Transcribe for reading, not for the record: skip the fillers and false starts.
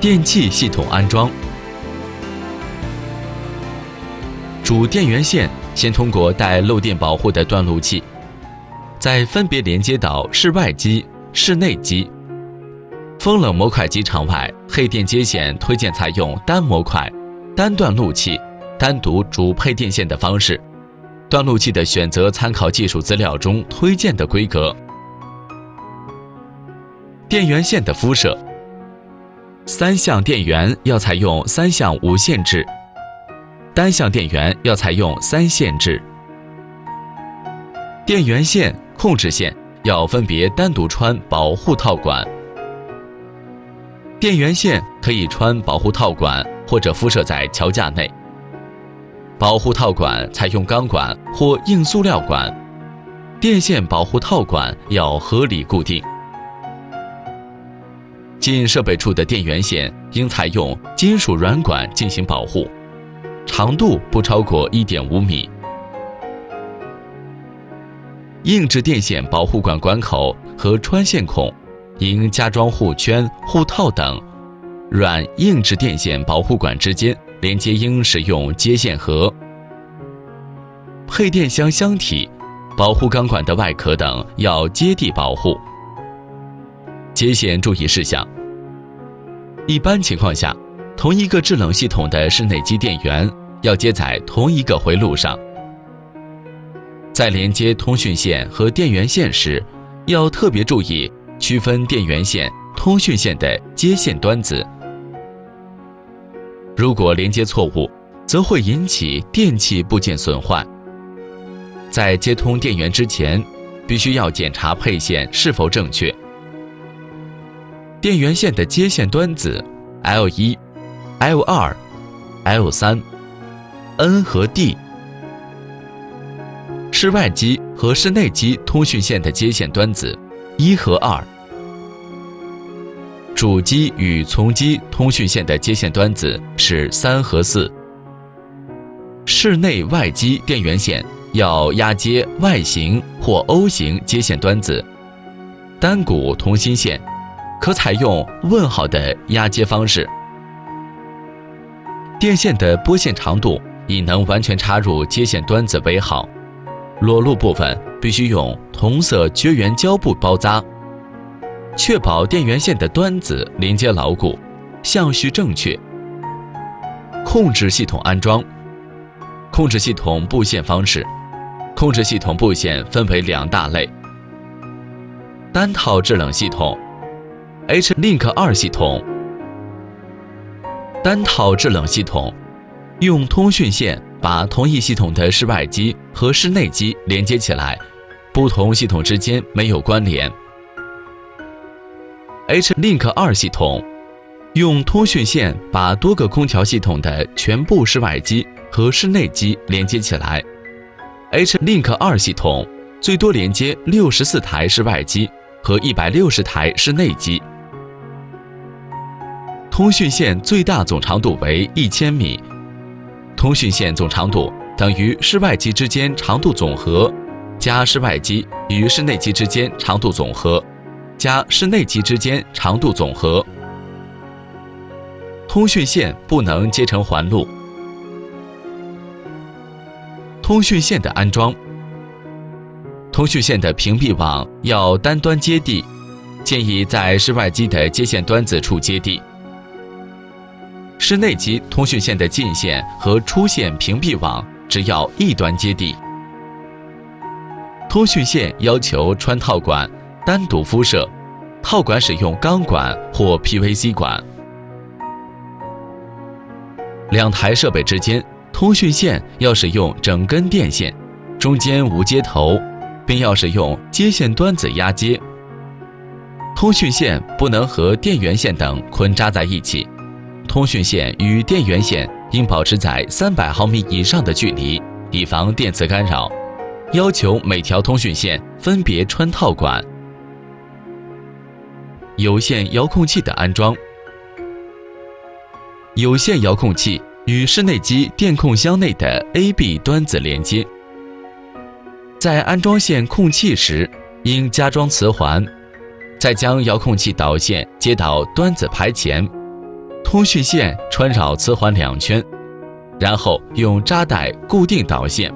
电气系统安装。主电源线先通过带漏电保护的断路器，再分别连接到室外机、室内机。风冷模块机场外配电接线推荐采用单模块、单断路器、单独主配电线的方式。断路器的选择参考技术资料中推荐的规格。电源线的敷设，三相电源要采用3相5线制，单相电源要采用3线制。电源线、控制线要分别单独穿保护套管。电源线可以穿保护套管或者敷设在桥架内。保护套管采用钢管或硬塑料管，电线保护套管要合理固定。进设备处的电源线应采用金属软管进行保护，长度不超过 1.5 米。硬质电线保护管管口和穿线孔应加装护圈、护套等，软硬质电线保护管之间连接应使用接线盒。配电箱箱体、保护钢管的外壳等要接地保护。接线注意事项：一般情况下，同一个制冷系统的室内机电源要接在同一个回路上。在连接通讯线和电源线时，要特别注意区分电源线、通讯线的接线端子。如果连接错误，则会引起电气部件损坏。在接通电源之前，必须要检查配线是否正确。电源线的接线端子 L1、L2、L3、N 和 D。室外机和室内机通讯线的接线端子1和2。主机与从机通讯线的接线端子是3和4。室内外机电源线要压接外形或 O 型接线端子，单股同心线可采用问号的压接方式。电线的拨线长度以能完全插入接线端子为好，裸露部分必须用同色绝缘胶布包扎，确保电源线的端子连接牢固，相序正确。控制系统安装。控制系统布线方式。控制系统布线分为2大类：单套制冷系统 H-Link 2系统。单套制冷系统用通讯线把同一系统的室外机和室内机连接起来，不同系统之间没有关联。H-Link 2系统用通讯线把多个空调系统的全部室外机和室内机连接起来。H-Link 2系统最多连接64台室外机和160台室内机。通讯线最大总长度为1000米。通讯线总长度等于室外机之间长度总和加室外机与室内机之间长度总和加室内机之间长度总和。通讯线不能接成环路。通讯线的安装。通讯线的屏蔽网要单端接地，建议在室外机的接线端子处接地。室内机通讯线的进线和出线屏蔽网只要一端接地。通讯线要求穿套管，单独敷设，套管使用钢管或 PVC 管。2台设备之间通讯线要使用整根电线，中间无接头，并要使用接线端子压接。通讯线不能和电源线等捆扎在一起，通讯线与电源线应保持在300毫米以上的距离，以防电磁干扰。要求每条通讯线分别穿套管。有线遥控器的安装。有线遥控器与室内机电控箱内的 AB 端子连接。在安装线控器时，应加装磁环，再将遥控器导线接到端子排前，通讯线穿绕磁环2圈，然后用扎带固定导线。